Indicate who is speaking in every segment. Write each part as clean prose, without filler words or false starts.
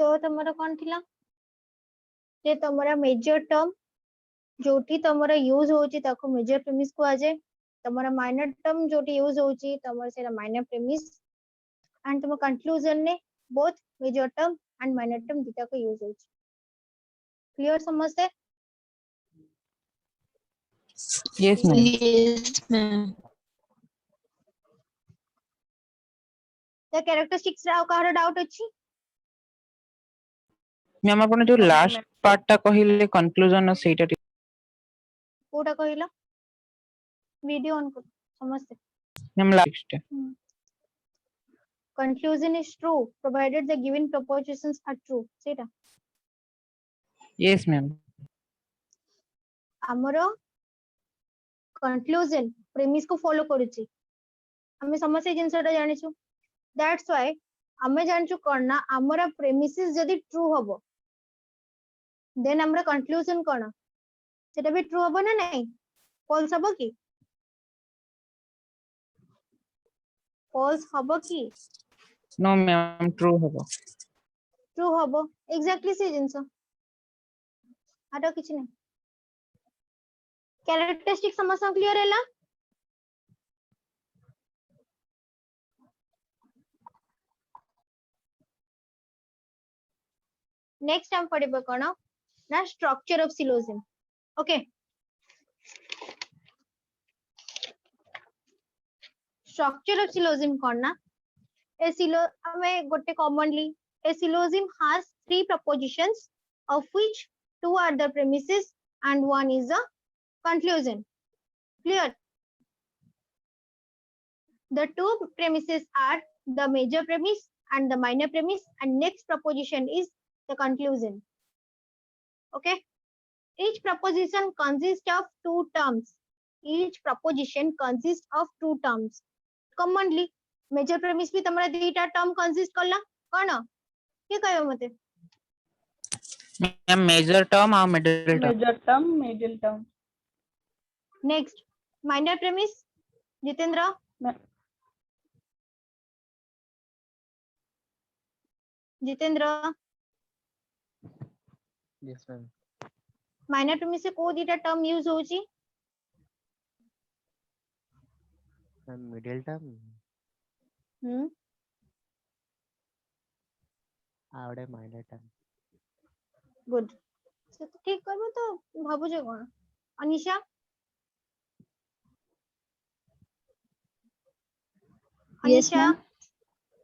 Speaker 1: तो तमरा कौन थिला जे तमरा मेजर टर्म जोटी तमरा यूज होची ताको मेजर प्रीमिस को आजे तमरा माइनर टर्म जोटी यूज होची तमरा सेरा माइनर प्रीमिस एंड तम कंक्लूजन ने both major term and minor term दिटा को यूज होची क्लियर समझते
Speaker 2: Yes, ma'am.
Speaker 3: Yes, ma'am.
Speaker 1: The characteristics रा काहर डाउट अछि
Speaker 2: मैम आपण जो लास्ट पार्ट टा कहिले कंक्लूजन सेटा
Speaker 1: कोटा कहिला वीडियो ऑन कर समझते
Speaker 2: ma'am last
Speaker 1: conclusion is true provided the given propositions are true सेटा
Speaker 2: yes ma'am
Speaker 1: हमरो conclusion premise को follow करूची हमें समझे जिनसटा जानिछु that's why हमें जानछु करना हमरा premises जदी true हबो then हमरा conclusion कोना सेटा भी true हबो ना नहीं false हबो की false हबो की
Speaker 2: no ma'am true हबो
Speaker 1: true हबो exactly से जिनस आटा किछ नहीं कैरेक्टरिस्टिक समस्या क्लियर हैला नेक्स्ट हम पढ़िबो कोन ना structure of syllogism okay structure of syllogism कोन ना ए सिलो हमें गोटे commonly a syllogism has three propositions of which two are the premises and one is the conclusion clear the two premises are the major premise and the minor premise and next proposition is the conclusion okay each proposition consists of two terms each proposition consists of two terms commonly major premise भी तमरा दीटा term consist करला कोन के कहयो मते
Speaker 2: ma'am major term और middle term
Speaker 4: middle term
Speaker 1: next minor premise Jitendra Jitendra
Speaker 5: yes ma'am
Speaker 1: minor premise से को दीटा term use होची
Speaker 5: middle term आवडे minor term
Speaker 1: गुड से तो ठीक करबो तो भाबो जे कोन Anisha
Speaker 3: Yes,
Speaker 1: Anisha
Speaker 3: ma'am.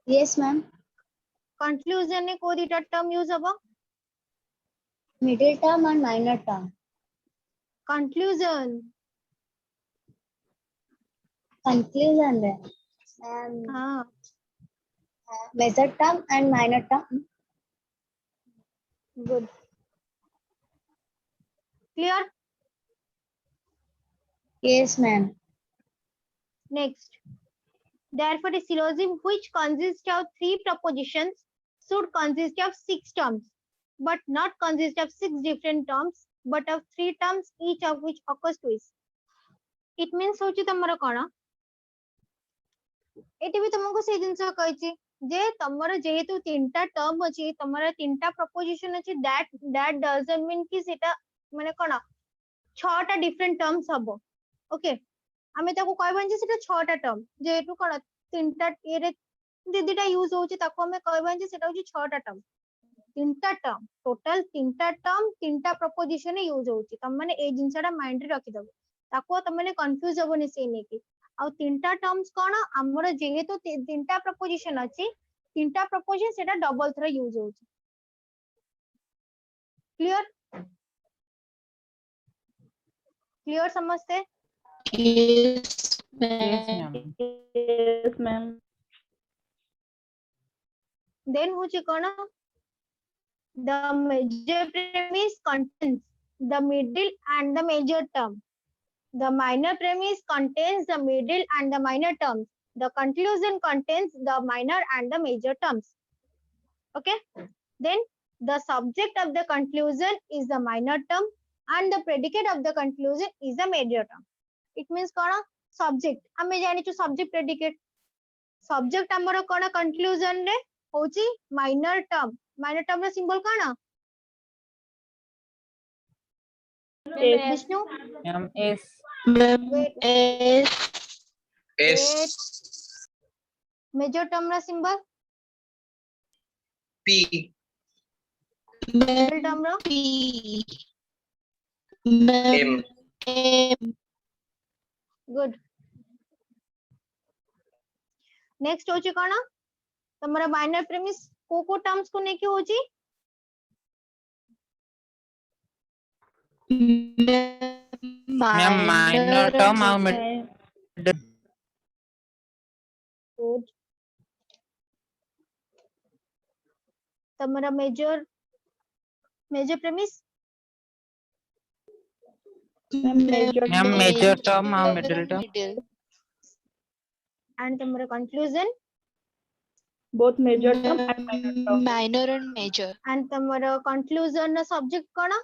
Speaker 3: Yes, ma'am.
Speaker 1: Conclusion ने को दीटा टर्म यूज हबो
Speaker 3: Middle term and minor term.
Speaker 1: Conclusion
Speaker 3: Conclusion.
Speaker 1: हां
Speaker 3: Major term and minor term.
Speaker 1: Good clear
Speaker 3: Yes, ma'am.
Speaker 1: next therefore a syllogism which consists of three propositions should consist of six terms but not consist of six different terms but of three terms each of which occurs twice it means होची तमरा कोन eighty भी तुमको से जिंस कहची जे तमरा जेहेतु तीनटा term अछि तमरा तीनटा preposition अछि that doesn't mean कि सेटा माने कोन छटा डिफरेंट टर्म्स हबो ओके हमें ताको कहबन जे सेटा छटा टर्म जेहेतु कोन तीनटा एरे दीदीटा यूज होची ताको हमें कहबन जे सेटा होची छटा टर्म तीनटा टर्म टोटल तीनटा टर्म तीनटा प्रपोजिशन यूज होची तम माने ए जिंसटा माइंड रे रखि दबो ताको त माने कंफ्यूज होबनी से नेकी आ तीनटा टर्म्स कोन हमर जेहेतु तीनटा प्रपोजिशन अछि तीनटा प्रपोजिशन सेटा डबल थ्रो यूज होची क्लियर क्लियर समझते
Speaker 3: Yes,
Speaker 2: yes
Speaker 3: ma'am.
Speaker 2: ma'am
Speaker 4: yes ma'am
Speaker 1: then होची कोन the major premise contains the middle and the major term the minor premise contains the middle and the minor terms the conclusion contains the minor and the major terms okay then the subject of the conclusion is the minor term and the predicate of the conclusion is the major term it means cone subject हमें जानि छु subject predicate subject हमरो कोन conclusion रे होची minor term minor term रा symbol काना Vishnu
Speaker 2: ma'am S
Speaker 1: wait
Speaker 4: S
Speaker 1: major term रा symbol
Speaker 4: P
Speaker 1: middle term रा
Speaker 4: M
Speaker 1: गुड नेक्स्ट होची काना तमरा माइनर प्रीमिस को टर्म्स को नेकी होची
Speaker 2: मैम माइनर टर्म और मिडिल
Speaker 1: गुड तमरा major premise
Speaker 2: ma'am major term और मिडिल टर्म
Speaker 1: एंड तमरा conclusion
Speaker 6: both major term and minor term.
Speaker 7: minor and major.
Speaker 1: And तमरा कंक्लूजन ना सब्जेक्ट काना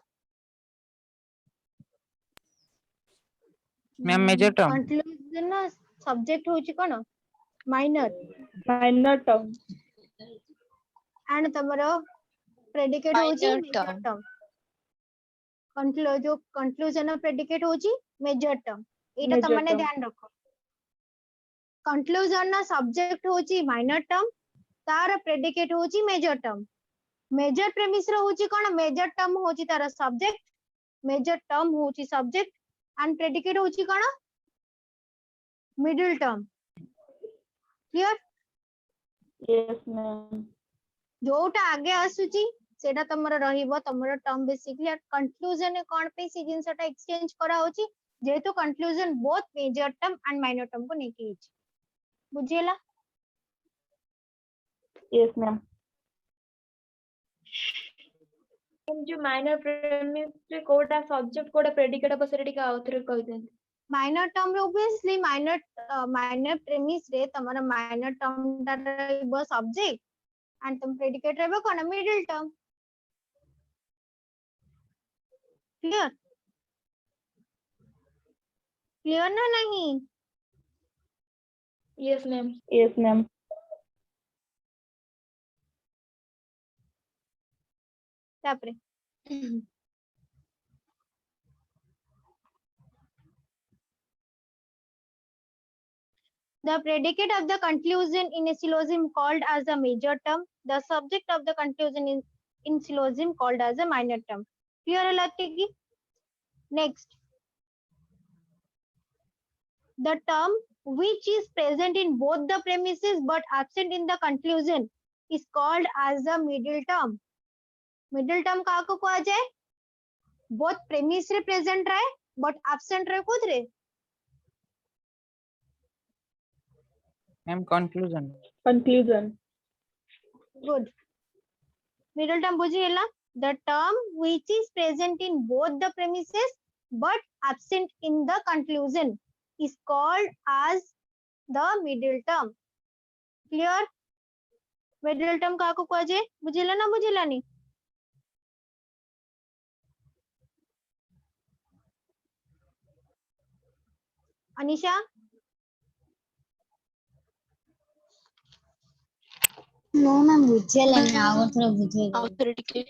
Speaker 2: मैम मेजर टर्म
Speaker 1: कंक्लूजन ना सब्जेक्ट होची काना माइनर
Speaker 6: Minor term.
Speaker 1: एंड तमरा प्रेडिकेट होची
Speaker 7: Minor
Speaker 1: मेजर
Speaker 7: term.
Speaker 1: टर्म जो कंक्लूजन ना प्रेडिकेट होची मेजर टर्म एटा
Speaker 6: Major
Speaker 1: तमने
Speaker 6: term.
Speaker 1: ध्यान रखो कंक्लूजन ना सब्जेक्ट होची माइनर टर्म तार प्रेडिकेट होची मेजर टर्म मेजर प्रेमिस रो होची कोन मेजर टर्म होची तार सब्जेक्ट मेजर टर्म होची सब्जेक्ट एंड प्रेडिकेट होची कोन middle term clear
Speaker 6: Yes, ma'am.
Speaker 1: जोटा आगे आसुची सेटा तमरो रहिबो तमरो टर्म बेसिकली कंक्लूजन कोन पे सी जिंसटा एक्सचेंज करा होची जेतु conclusion both major term and minor term को नेकी होची बुझियला
Speaker 6: Yes, ma'am.
Speaker 8: जो माइनर प्रेमिस रे कोटा सब्जेक्ट कोटा प्रेडिकेट अब सेटा टिका आउथरे कहि देन
Speaker 1: माइनर टर्म रे ऑब्वियसली माइनर प्रेमिस रे तमरा माइनर टर्म दा रहबो सब्जेक्ट एंड तुम प्रेडिकेट रहबो कोन मिडिल टर्म क्लियर क्लियर ना नहीं
Speaker 8: यस मैम
Speaker 6: Yes, ma'am.
Speaker 1: तापरे The predicate of the conclusion in a syllogism called as a major term. The subject of the conclusion in syllogism called as a minor term. Clear है लगती की? Next. The term which is present in both the premises but absent in the conclusion is called as a middle term. Middle term काको को आ जाए? Both premise रे present रहे but absent रहे खुद रे.
Speaker 2: Ma'am conclusion
Speaker 6: Conclusion.
Speaker 1: Good. Middle term बुझिएला the term which is present in both the premises but absent in the conclusion is called as the middle term. Clear? Middle term काको को आजे बुझिएला ना बुझिएला नहीं Anisha
Speaker 3: No, ma'am. बुझेला our थोड़ा बुझेगा.
Speaker 7: Author टिके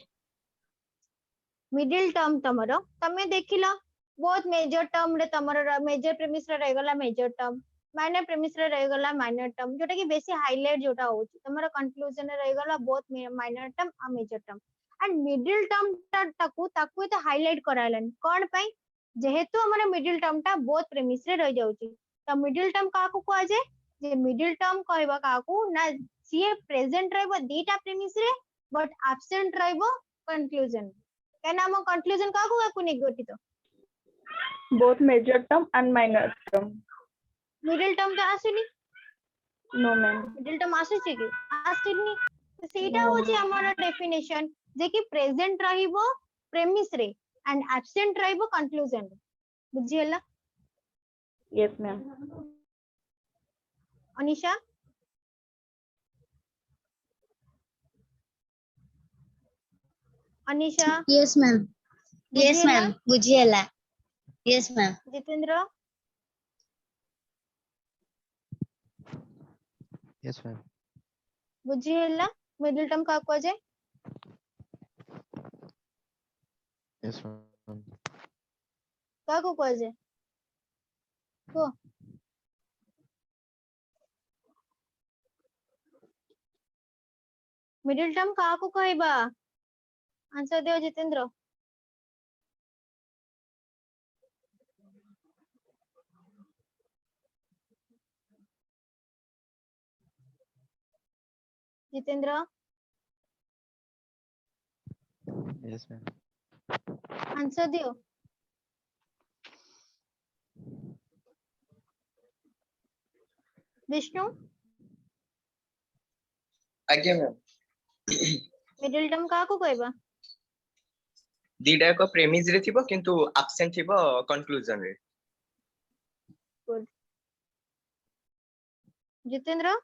Speaker 1: middle term तमरो तमे देखिला बहुत मेजर टर्म रे तमरो मेजर प्रेमिस रे रहगला मेजर टर्म माइनर प्रेमिस रे रहगला माइनर टर्म जोटा कि बेसी हाईलाइट जोटा होची तमरो कंक्लूजन रे रहगला बहुत माइनर टर्म आ major term and middle term ताकू तो हाईलाइट करालन कोन पई जेहेतु हमर मिडिल टर्म ता बहुत प्रेमिस रे रह जाउची त मिडिल टर्म काकू को आजे जे मिडिल टर्म कहबा काकू ना सीए प्रेजेंट रहबो दीटा प्रेमिस रे बट एब्सेंट रहबो कंक्लूजन कहना हम कंक्लूजन काकू काकू ने गठित
Speaker 6: Both major term and minor term.
Speaker 1: Middle term तो आसुनी
Speaker 6: No, ma'am.
Speaker 1: मिडिल टर्म आसुची कि आसुनी तो सेटा होची हमर डेफिनेशन जे कि प्रेजेंट रहिबो प्रेमिस रे एंड एब्सेंट रहिबो कंक्लूजन रे बुझियला
Speaker 6: Yes, ma'am.
Speaker 1: Anisha Anisha
Speaker 3: Yes, ma'am. Yes,
Speaker 1: बुझिएला?
Speaker 3: ma'am. बुझेला. Yes, ma'am.
Speaker 1: Jitendra
Speaker 5: Yes, ma'am.
Speaker 1: बुझियला मिडिल टर्म काकू आजे
Speaker 5: Yes, ma'am.
Speaker 1: काको कह जाए को मिडिल टर्म काको कहबा आंसर दियो Jitendra Jitendra
Speaker 5: Yes, ma'am.
Speaker 1: Answer दियो विष्णु
Speaker 4: आज्ञा मैम
Speaker 1: मिडिल टर्म काको कहबा
Speaker 4: दीटा को प्रेमिस रे थिबो किंतु एब्सेंट थिबो कंक्लूजन रे
Speaker 1: good Jitendra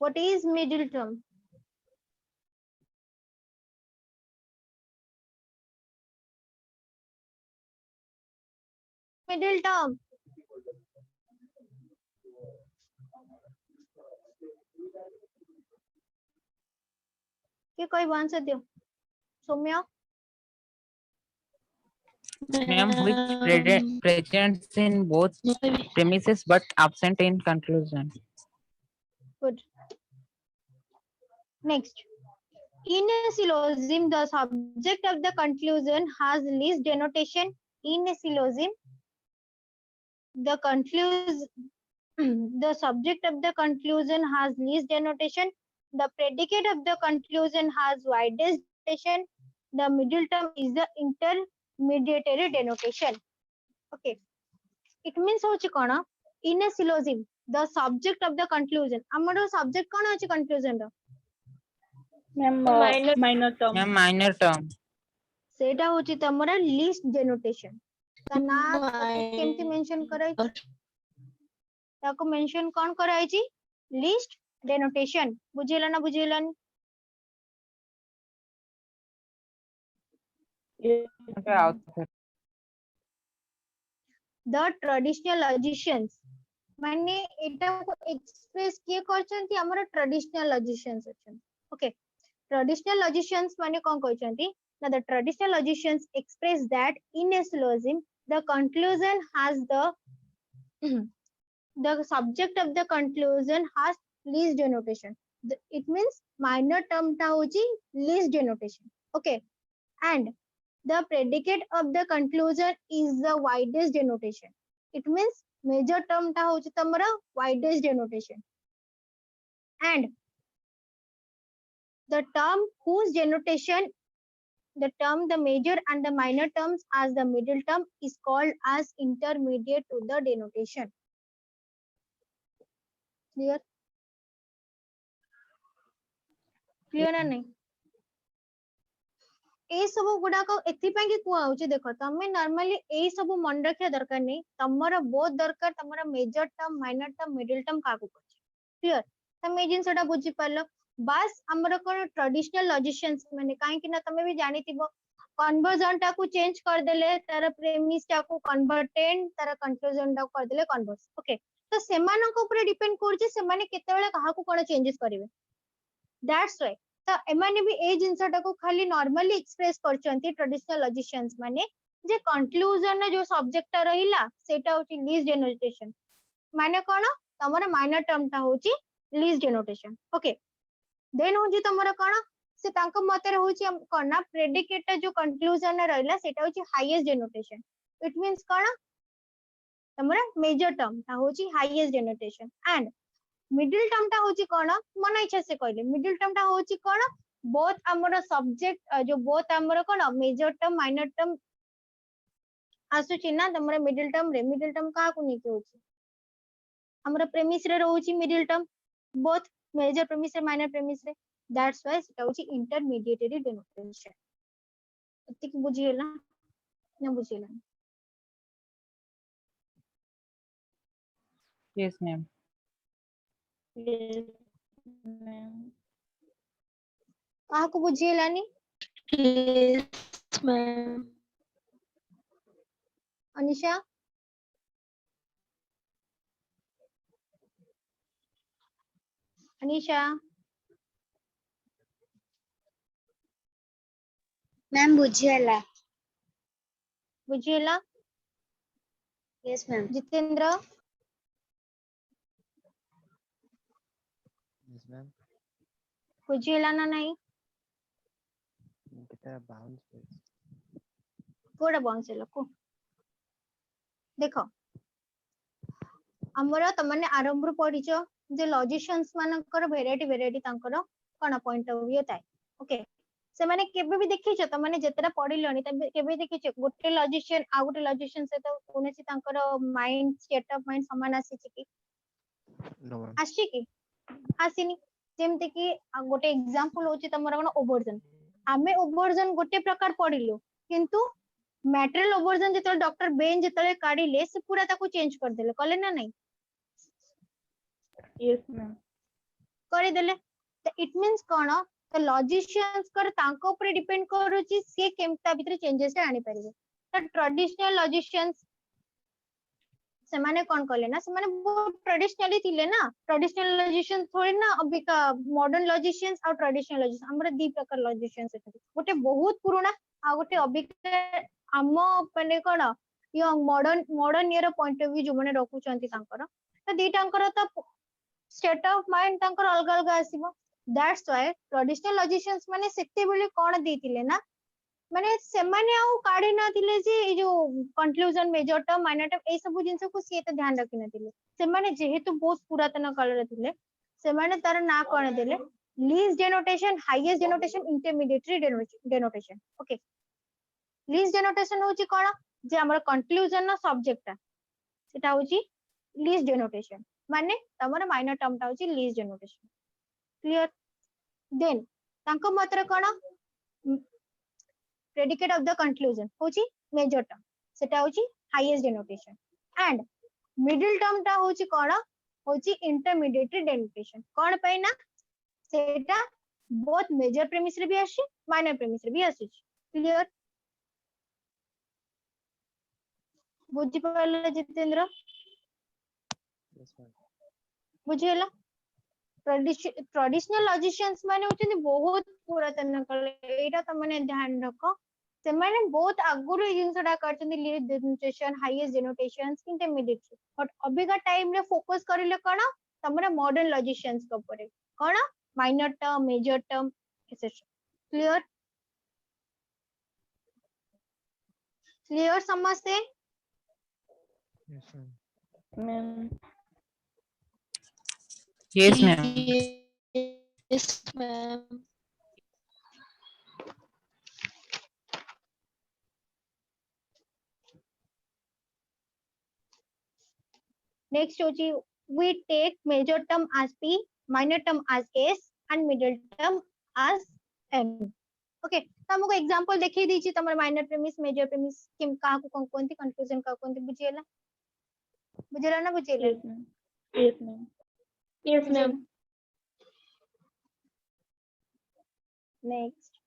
Speaker 1: what is middle term middle term के कोई आंसर दियो Saumya
Speaker 2: Ma'am, which presents in both premises but absent in conclusion.
Speaker 1: good next in a syllogism the subject of the conclusion has least denotation in a syllogism the the subject of the conclusion has least denotation the predicate of the conclusion has widest denotation the middle term is the intermediary denotation okay it means hochi kona in a syllogism the subject of the conclusion amaro subject kona hochi conclusion ro
Speaker 6: Ma'am,
Speaker 8: Minor-
Speaker 6: minor term.
Speaker 2: Ma'am, minor term.
Speaker 1: सेटा होची तमरा list डेनोटेशन ता ना केमती mention कराई ताको mention कोन कराई छी list डेनोटेशन बुझेला ना बुझेलानी
Speaker 6: Yes.
Speaker 2: Okay, author.
Speaker 1: the traditional logicians माने एटा को एक्सप्रेस किए करछंती हमर traditional logicians अछन okay traditional logicians माने कोन कहछंती ना the traditional logicians express that in a syllogism the conclusion has the subject of the conclusion has least denotation it means minor term ta hochi least denotation okay and the predicate of the conclusion is the widest denotation it means major term ta hochi tamara widest denotation and the term whose denotation the term the major and the minor terms as the middle term is called as intermediate to the denotation clear clear ना नहीं ए सब गुडाक एथि ପାଇଁ କି କୁଆ ହଉଛି ଦେଖ ତମେ नॉर्मली ए सब मन रखिया दरकार नहीं तमरा बहुत दरकार तमरा major term minor term middle term काकू कहछि क्लियर तमे ए जिंसटा बुझी पालो बस हमर कोन ट्रेडिशनल लॉजिशियंस माने काहे कि ना तमे भी जानि थिबो कन्वर्जन टा को चेंज कर देले तार प्रेमिस टा को कन्वर्टेंट तार कंक्लूजन टा कर देले कन्वर्स ओके तो सेमानक ऊपर डिपेंड करछि सेमाने केतेबेले काहा को कोन चेंजेस करिवे दैट्स व्हाई तो एमाने भी ए जिंसटा को खाली नॉर्मली एक्सप्रेस करचंती ट्रेडिशनल लॉजिशियंस माने जे कंक्लूजन जो सब्जेक्ट रहिला सेटा होची लीस्ट डेनोटेशन माने कोन तमरा माइनर टर्म टा होची लीस्ट डेनोटेशन ओके देन होची तमरा कोन से तांको मते होची कोन ना प्रेडिकेट जो कंक्लूजन रहिला सेटा होची हाईएस्ट डेनोटेशन इट मींस कोन तमरा मेजर टर्म ता होची highest denotation and middle term टा होची कोन मन इच्छा से कहले मिडिल टर्म टा होची कोन बोथ हमर सब्जेक्ट जो बोथ हमर कोन मेजर टर्म माइनर टर्म आसुची ना तमरा मिडिल टर्म का को नहीं होची हमर प्रेमिस रे रहउची middle term both major premise रे माइनर प्रेमिस रे दैट्स व्हाई सेटा होची इंटरमीडिएटरी डेनोटेशन एतिक बुझियला ना बुझियला
Speaker 2: Yes, ma'am.
Speaker 6: Yes, ma'am.
Speaker 1: का को बुझियलानी
Speaker 3: Yes, ma'am.
Speaker 1: Anisha Anisha
Speaker 3: ma'am बुझियला.
Speaker 1: बुझिएला
Speaker 3: Yes ma'am.
Speaker 1: Jitendra
Speaker 5: Yes, ma'am.
Speaker 1: बुझिएला ना नहीं
Speaker 5: Kita bounce.
Speaker 1: कोड़ा बाउंस को देख आमर तमने आरंभ पढ़िच जे लॉजिशियंस मानकर वेराइटी वेराइटी तांकर कोन पॉइंट ऑफ व्यू थाए ओके से माने केबे भी देखिछ त माने जेतरा पढ़िलनी तबे केबे देखिछ गोटे लॉजिशियन आ गोटे लॉजिशियन से तो कोनसी तांकर माइंड स्टेट ऑफ माइंड समान आसी कि
Speaker 5: No, ma'am.
Speaker 1: आसी कि आसीनी जेमते कि गोटे एग्जांपल होची तमरा कोन ओवर्जन आमे ओवर्जन गोटे प्रकार पढ़िलु किंतु मैटेरियल ओवर्जन जेतले डॉक्टर बेन जेतले काढिले से पूरा ताको चेंज कर देले कले ना नहीं
Speaker 6: Yes ma'am.
Speaker 1: कर देले तो इट मींस कोन तो लॉजिशियंस कर तांको ऊपर डिपेंड करूची से केमता भीतर चेंजेस आनी परिबे तो ट्रेडिशनल लॉजिशियंस से माने कोन कले ना से माने बहुत ट्रेडिशनली थिले ना ट्रेडिशनल लॉजिशियंस थोड़ी ना अबिका मॉडर्न लॉजिशियंस और ट्रेडिशनल लॉजिशियंस हमरे दी प्रकार लॉजिशियंस अछथि गोटे बहुत पुराना आ गोटे अबिका आम माने कोन young modern era point of view जो माने रखुचंती तांकर तो दीटांकर तो स्टेट ऑफ माइंड तांकर अलग अलग आसीबो दैट्स व्हाई ट्रेडिशनल लॉजिशियंस माने सेते बेले कोन देथिले ना माने सेमाने आउ काढी नथिले जे ए जो conclusion major term minor term ए सब जिंस को से तो ध्यान रखि नथिले सेमाने जेहेतु बहुत पुरातन काल रे थिले सेमाने तार ना कोन देले least denotation highest denotation intermediatory denotation okay least denotation होची कोन जे हमर कंक्लूजन ना सब्जेक्ट सेटा होची लीस्ट डेनोटेशन माने तमर माइनर टर्म ता होची लीस्ट डेनोटेशन क्लियर देन तांको मात्र कोन predicate of the conclusion होची मेजर टर्म सेटा होची highest denotation and middle term ता होची कोन होची इंटरमीडिएटरी डेनोटेशन कोन पई ना सेटा बोथ मेजर प्रीमिस रे भी आसी माइनर प्रीमिस रे भी आसी क्लियर बुझि पाले Jitendra
Speaker 5: Yes, ma'am.
Speaker 1: बुझिएला traditional logicians माने होचनी बहुत पुरातन काल एटा त माने ध्यान रखो से माने बहुत आगुरु जिंसडा करचनी least denotation highest denotations intermediate but अबिका टाइम रे फोकस करिले कोन तमरा मॉडर्न लॉजिशियंस को परे कोन minor term major term etcetera clear clear समझते
Speaker 5: Yes, ma'am.
Speaker 6: Ma'am.
Speaker 2: Yes, ma'am.
Speaker 7: Yes, ma'am.
Speaker 1: Next होची we take major term as p minor term as s and middle term as m okay तो हमको example देखि दीची तमर minor premise major premise किम का को कोनती conclusion का कोनती बुझेला ना बुझेला
Speaker 6: Yes ma'am. Yes ma'am.
Speaker 8: Yes, ma'am.
Speaker 1: Next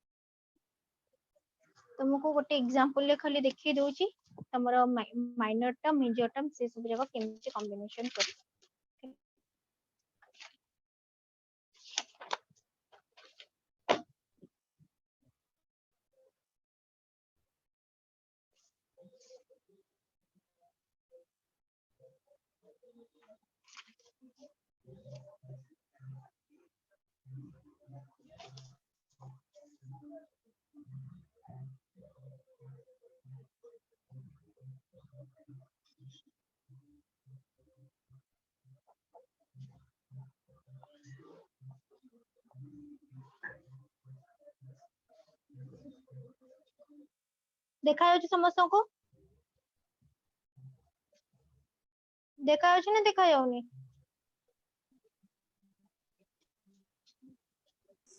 Speaker 1: तुमको गोटे एग्जांपल ले खाली देखि दोची तमर माइनर टर्म मेजर टर्म से सब जगह केमति कॉम्बिनेशन कर देखा जाଉଛି ସମସ୍ତଙ୍କୁ देखा जाଉଛି ना देखा जाउनी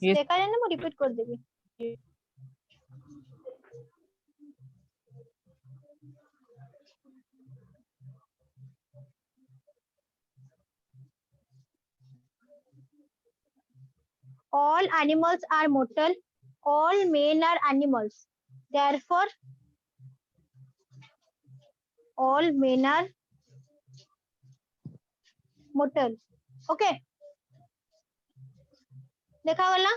Speaker 2: Yes.
Speaker 1: देखा जाए ना मैं रिपीट कर देबी all animals are mortal all men are animals therefore all men are mortal okay देखा गला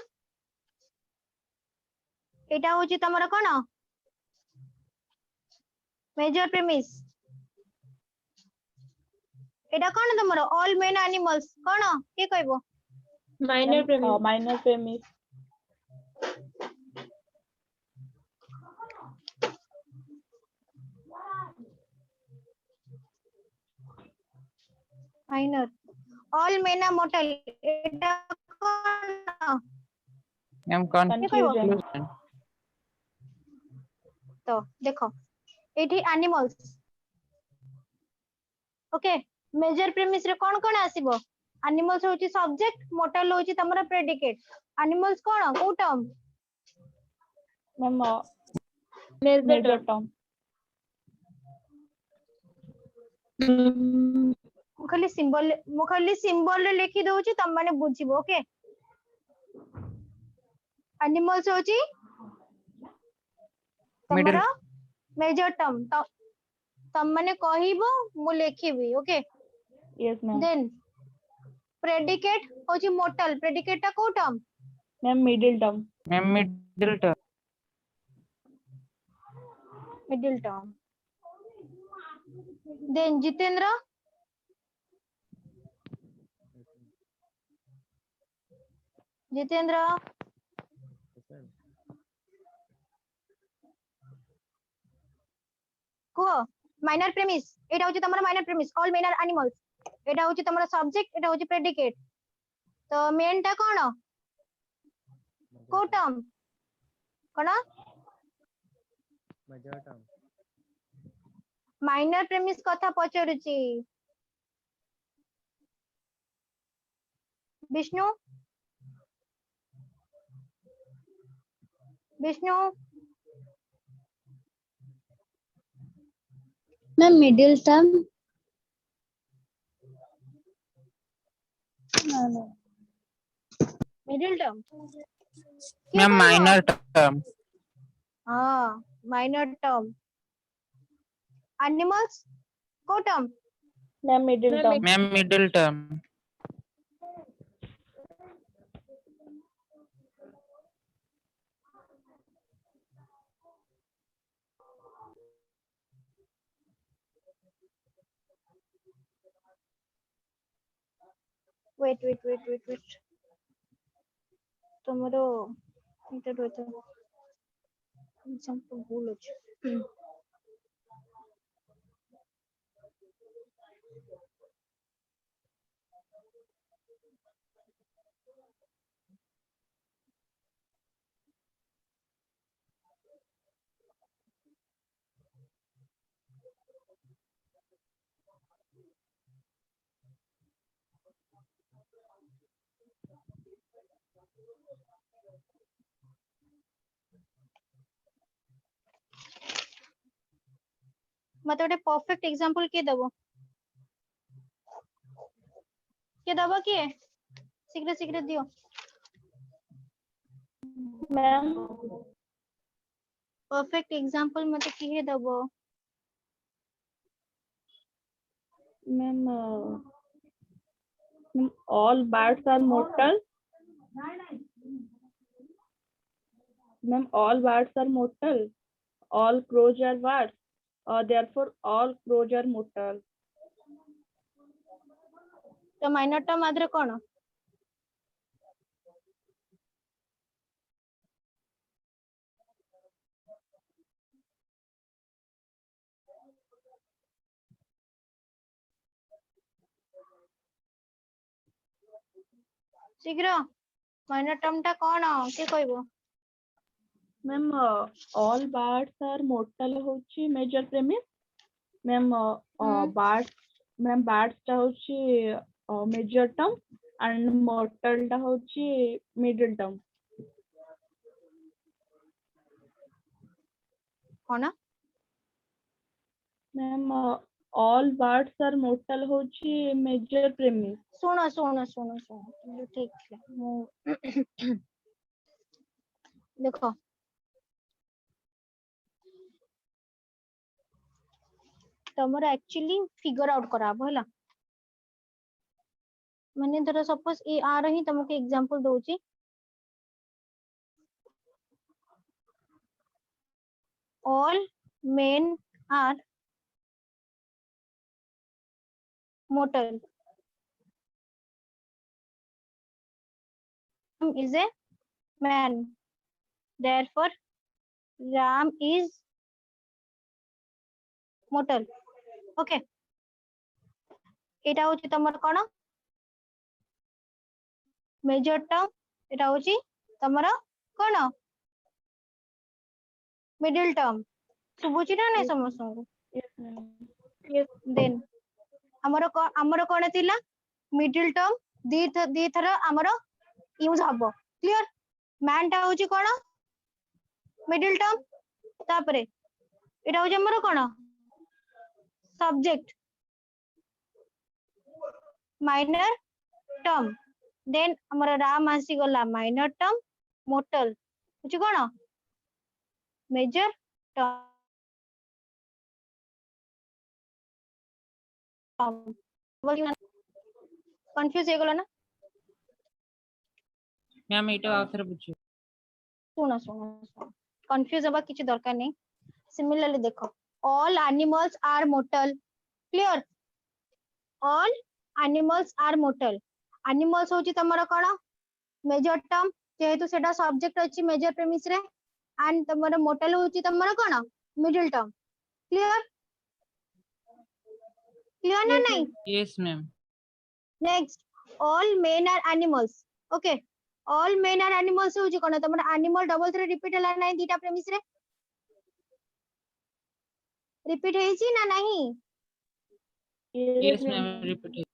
Speaker 1: एटा होची तमरा कोन मेजर प्रेमिस एटा कोन तमरा ऑल मेन एनिमल्स कोन के कहबो
Speaker 8: minor premise.
Speaker 6: Minor premise.
Speaker 1: Minor all men are mortal एटा कोन
Speaker 2: मैम
Speaker 6: Conclusion.
Speaker 2: कंक्लूजन
Speaker 1: तो देखो एठी एनिमल्स ओके मेजर प्रेमिस रे कोन कोन आसीबो एनिमल्स होची सब्जेक्ट मोर्टल होची तमरा प्रेडिकेट एनिमल्स कोन को term
Speaker 6: Ma'am,
Speaker 8: Major
Speaker 6: major
Speaker 8: term.
Speaker 6: term.
Speaker 1: मु खाली सिंबल रे लिखि दउची तम माने बुझिबो ओके एनिमल्स होची
Speaker 2: Middle.
Speaker 1: तमरा मेजर टर्म तम माने कहिबो मु लिखिबी okay
Speaker 6: Yes, ma'am.
Speaker 1: Then predicate होची मोर्टल प्रेडिकेट टा को term
Speaker 6: Ma'am, middle term.
Speaker 2: Ma'am middle term
Speaker 1: middle term then Jitendra Jitendra
Speaker 5: Yes, ma'am.
Speaker 1: को माइनर प्रेमिस एटा होची तमरा minor premise all men are animals एटा होची तमरा सब्जेक्ट एटा होची प्रेडिकेट तो मेन टा कोन को टर्म कोन
Speaker 5: Major term.
Speaker 1: माइनर प्रेमिस कथा पचरुची Vishnu Vishnu
Speaker 3: Ma'am, middle term. No.
Speaker 1: Middle term
Speaker 2: ma'am minor term
Speaker 1: हाँ माइनर टर्म एनिमल्स को term
Speaker 6: Ma'am, middle
Speaker 8: Ma'am,
Speaker 6: term.
Speaker 2: Ma'am middle term
Speaker 1: wait तमरो इटा रहता एग्जांपल भूल अछि मते गोटे परफेक्ट एग्जांपल के दबो किए शीघ्र शीघ्र दियो
Speaker 6: Ma'am,
Speaker 1: परफेक्ट एग्जांपल मते किए दबो
Speaker 6: ma'am, all bats are mortal. Ma'am, all bats are mortal. All crows are bats. Therefore, all crows are mortal.
Speaker 1: तो माइनर टर्म आदरे कोन शीघ्र माइनर टर्म टा कोन के कहबो
Speaker 6: Ma'am, all bats are mortal होची major premise. Ma'am, bats टा होची major term and mortal टा होची middle term.
Speaker 1: Cone
Speaker 6: Ma'am, all bats are mortal होची major premise.
Speaker 1: सुनो ठीक है देखो तमरा एक्चुअली फिगर आउट करा भला माने धर सपोज ए आर ही तुमको example Dochi all men are mortal. Ram is a man. Therefore, Ram is mortal. Okay. এটা হচ্ছে তোমার কোন মেজর টার্ম, এটা হচ্ছে তোমার কোন মিডল টার্ম। শুভୁଛି ନା ନାଇଁ ସମସ୍ତଙ୍କୁ?
Speaker 6: Yes, ma'am.
Speaker 1: ଦେନ୍ ଆମର କଣ ଥିଲା ମିଡିଲ ଟର୍ମ, ଦି ଥର ଆମର ୟୁଜ ହବ। କ୍ଲିୟର? ମ୍ୟାନ୍ ଟା ହଉଛି କଣ ମିଡିଲ ଟର୍ମ, ତାପରେ ଏଟା ହଉଛି ଆମର କଣ ସବଜେକ୍ଟ ମାଇନର ଟର୍ମ, ଦେନ୍ ଆମର ରାମ ଆସିଗଲା ମାଇନର ଟର୍ମ, ମୋଟଲ ହଉଛି କଣ ମେଜର ଟର୍ମ। କନଫ୍ୟୁଜ ହେଇଗଲା ନା?
Speaker 2: ମ୍ୟାମ୍ ଏଇଟା ଆଉଥରେ ବୁଝିବ।
Speaker 1: ଶୁଣ କନଫ୍ୟୁଜ ହବା କିଛି ଦରକାର ନାହିଁ। ସିମିଲାରଲି ଦେଖ, all animals are mortal. Clear? all animals are mortal. animals ହଉଛି ତମର କଣ ମେଜର ଟର୍ମ, ଯେହେତୁ ସେଟା ସବଜେକ୍ଟ ଅଛି ମେଜର ପ୍ରେମିସ ରେ, and ତମର mortal ହଉଛି ତମର କଣ ମିଡିଲ ଟର୍ମ। କ୍ଲିୟର? କ୍ଲିୟର ନା ନାଇଁ?
Speaker 2: Yes, ma'am.
Speaker 1: Next, all men are animals. Okay, all men are animals ହଉଛି କଣ ତମର animal ଡବଲ ଥରେ ରିପିଟ ହେଲା ନାହିଁ ଦିଟା ପ୍ରେମିସ ରେ? ରିପିଟ ହେଇଛି ନା ନାହିଁ?
Speaker 2: Yes, ma'am. Repeat it.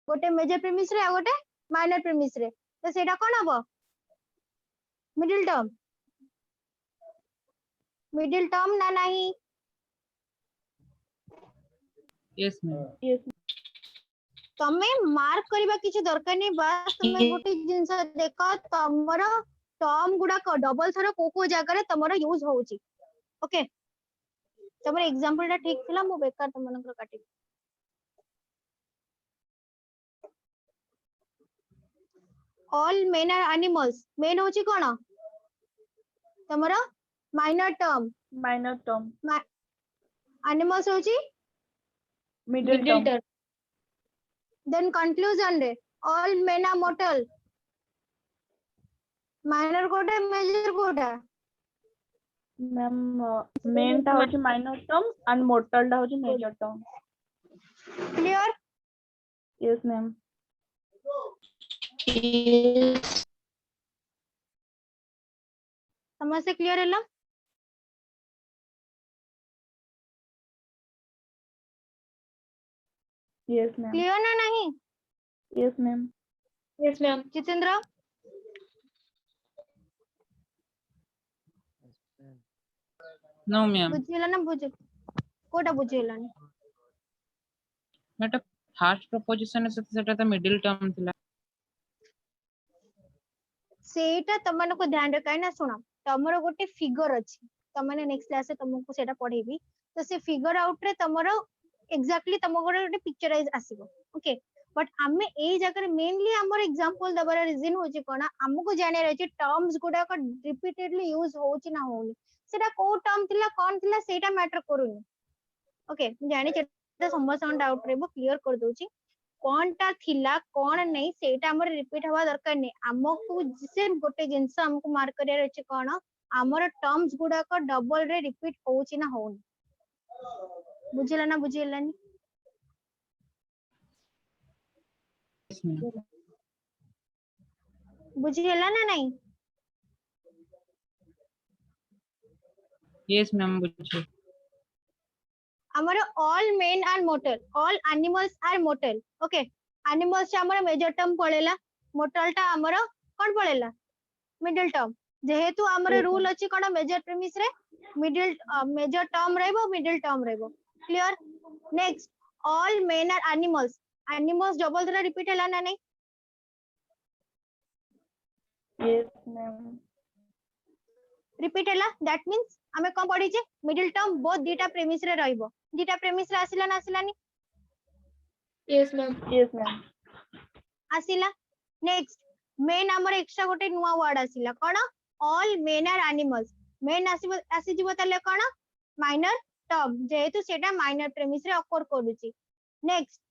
Speaker 1: ଗୋଟେ ମେଜର ପ୍ରେମିସ ରେ ଆଉ ଗୋଟେ ମାଇନର ପ୍ରେମିସ ରେ, ତ ସେଇଟା କଣ ହବ ମିଡିଲ ଟର୍ମ। ମିଡିଲ ଟର୍ମ ନା ନାହିଁ?
Speaker 2: Yes, ma'am.
Speaker 6: Yes.
Speaker 1: ତମେ ମାର୍କ କରିବା କିଛି ଦରକାର ନାହିଁ, ବାସ୍ ତମେ ଗୋଟେ ଜିନିଷ ଦେଖ ତମର ଟର୍ମ ଗୁଡାକ ଡବଲ ଥର କୋଉ କୋଉ ଜାଗାରେ ତମର ୟୁଜ ହଉଛି। ଓକେ, ତମର ଏକ୍ସାମ୍ପଲ ଟା ଠିକ ଥିଲା, ମୁଁ ବେକାର ତମମାନଙ୍କର କାଟିବି। all men are animals, men ହଉଛି କଣ ତମର minor term,
Speaker 6: Minor term.
Speaker 1: animals ହଉଛି
Speaker 6: Middle term.
Speaker 1: then conclusion ରେ all men are mortal, minor କୋଉଟା major କୋଉଟା?
Speaker 6: Ma'am, main ଟା ହଉଛି minor term and mortal ଟା ହଉଛି major term.
Speaker 1: clear?
Speaker 6: Yes, ma'am.
Speaker 7: Yes.
Speaker 1: ସମସ୍ତେ କ୍ଲିୟର ହେଲା?
Speaker 6: Yes, ma'am.
Speaker 1: କ୍ଲିୟର ନା ନାହିଁ?
Speaker 6: Yes, ma'am.
Speaker 8: Yes, ma'am.
Speaker 1: Jitendra
Speaker 2: No, ma'am.
Speaker 1: ବୁଝିହେଲା ନା କୋଉଟା ବୁଝିହେଲାନି?
Speaker 2: ଏଟା ଫାର୍ଷ୍ଟ ପ୍ରପୋଜିସନ ସେଟା ତ ମିଡିଲ ଟର୍ମ ଥିଲା।
Speaker 1: ସେଇଟା ତମମାନଙ୍କୁ ଧ୍ୟାନ ରଖ, କାହିଁକି ନା ଶୁଣ ତମର ଗୋଟେ ଫିଗର ଅଛି, ତମମାନେ ନେକ୍ସଟ କ୍ଲାସରେ ତମକୁ ସେଇଟା ପଢେଇବି, ତ ସେ ଫିଗର ଆଉଟ ରେ ତମର ଏକ୍ସାକ୍ଟଲି ତମ ଗୋଟେ ପିକ୍ଚରାଇଜ ଆସିବ। ଓକେ, ବଟ ଆମେ ଏଇ ଜାଗାରେ ମେନଲି ଆମର ଏକ୍ସାମ୍ପଲ ଦବାର ରିଜନ ହଉଛି କଣ, ଆମକୁ ଜାଣିବାର ଅଛି ଟର୍ମସ ଗୁଡାକ ରିପିଟେଡଲି ୟୁଜ ହଉଛି ନା ହଉନି, ସେଟା କୋଉ ଟର୍ମ ଥିଲା କଣ ଥିଲା ସେଇଟା ମ୍ୟାଟର କରୁନି। ଓକେ, ମୁଁ ଜାଣିଛି ସମସ୍ତଙ୍କ ଡାଉଟ ରହିବ, କ୍ଲିୟର କରିଦଉଛି। କଣଟା ଥିଲା କଣ ନାହିଁ ସେଇଟା ଆମର ରିପିଟ ହବା ଦରକାର ନାହିଁ, ଆମକୁ ସେ ଗୋଟେ ଜିନିଷ ଆମକୁ ମାର୍କ କରିବାର ଅଛି କଣ ଆମର ଟର୍ମସ ଗୁଡାକ ଡବଲ ରେ ରିପିଟ ହଉଛି ନା ହଉନି। ବୁଝିଲା ନା ବୁଝିହେଲାନି?
Speaker 2: Yes, ma'am.
Speaker 1: ବୁଝିହେଲା ନା ନାଇଁ?
Speaker 2: Yes, ma'am. ବୁଝିଲି।
Speaker 1: ଆମର all men are mortal, all animals are mortal. Okay, animals ଟା ଆମର ମେଜର ଟର୍ମ ପଳେଇଲା, mortal ଟା ଆମର କଣ ପଳେଇଲା ମିଡିଲ ଟର୍ମ। ଯେହେତୁ ଆମର ରୁଲ ଅଛି କଣ ମେଜର ପ୍ରିମିସ ରେ ମେଜର ଟର୍ମ ରହିବ ମିଡିଲ ଟର୍ମ ରହିବ। Clear? Next, all men are animals, animals double ଥର ରିପିଟ ହେଲା ନା ନାଇଁ?
Speaker 6: Yes, ma'am.
Speaker 1: ରିପିଟ ହେଲା, ଦ୍ୟାଟ ମିନ୍ସ ଆମେ କଣ ପଢିଛେ ମିଡିଲ ଟର୍ମ ବୋଥ ଦିଟା ପ୍ରେମିସ ରେ ରହିବ। ଦିଟା ପ୍ରେମିସ ରେ ଆସିଲା ନା ଆସିଲାନି?
Speaker 8: Yes, ma'am.
Speaker 6: Yes, ma'am.
Speaker 1: ଆସିଲା। ନେକ୍ସଟ, ମେନ୍ ଆମର ଏକ୍ସଟ୍ରା ଗୋଟେ ନୂଆ ୱାର୍ଡ ଆସିଲା କଣ all men are animals, main आसी जीवो ताले कोन माइनर टर्म जेहेतु सेटा माइनर प्रेमिस रे अकर करूची next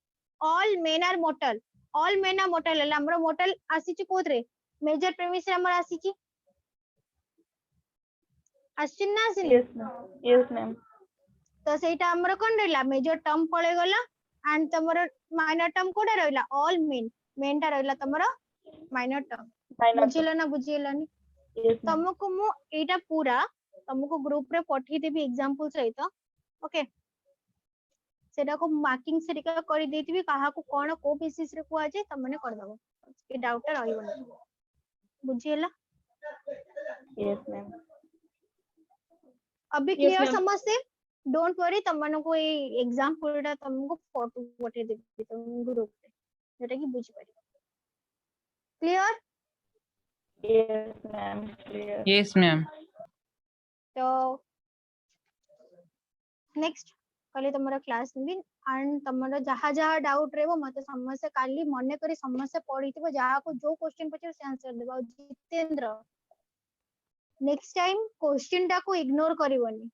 Speaker 1: all men are mortal all men are mortal हला हमरो मोटल आसीची कोथरे मेजर प्रेमिस रे हमर आसीची आसीन ना आसीन
Speaker 6: yes ma'am
Speaker 1: तो सेटा हमर कोन रहला मेजर टर्म पळे गला एंड तमरो माइनर टर्म कोडा रहला ऑल मेन टा रहला तमरो माइनर टर्म
Speaker 6: minor
Speaker 1: बुझिलो ना बुझिलोनी
Speaker 6: yes ma'am
Speaker 1: तुमको मु एटा पूरा तुमको ग्रुप रे पठी देबी एग्जांपल सहित ओके सेटा को मार्किंग से रिका कर देतिबी काहा को कोन को बेसिस रे कुआ जे तमने कर दबो ए डाउट रहइबो ना बुझिला
Speaker 6: yes ma'am
Speaker 1: अभी
Speaker 6: Yes,
Speaker 1: क्लियर
Speaker 6: ma'am.
Speaker 1: समझते डोंट वरी तमनको ए एग्जांपल टा तुमको फोटो पठी देबी तुम ग्रुप रे जेटा की बुझ पारी clear
Speaker 6: yes ma'am clear
Speaker 2: Yes, ma'am.
Speaker 1: तो नेक्स्ट कल तुम क्लास नेबी एंड तुम जहाँ जहाँ डाउट रहबो मते समस्या काली मने करी समस्या पढिथिबो जहाँ को जो क्वेश्चन पचे से आंसर देबो और जितेंद्र नेक्स्ट टाइम क्वेश्चन टा को इग्नोर करिवोनी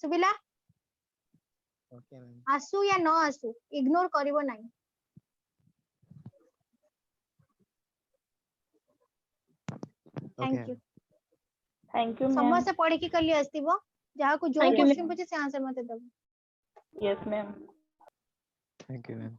Speaker 1: सुबिला
Speaker 5: Okay, ma'am.
Speaker 1: आसु या न आसु इग्नोर करिवो नाही
Speaker 5: Okay,
Speaker 1: thank you
Speaker 5: ma'am.
Speaker 6: thank you ma'am
Speaker 1: समस्या पढ़ी की कली आस्तिबो जहाँ को जो
Speaker 6: Thank you,
Speaker 1: क्वेश्चन
Speaker 6: ma'am.
Speaker 1: पचे से आंसर मते दबो
Speaker 6: yes ma'am
Speaker 5: Thank you, ma'am.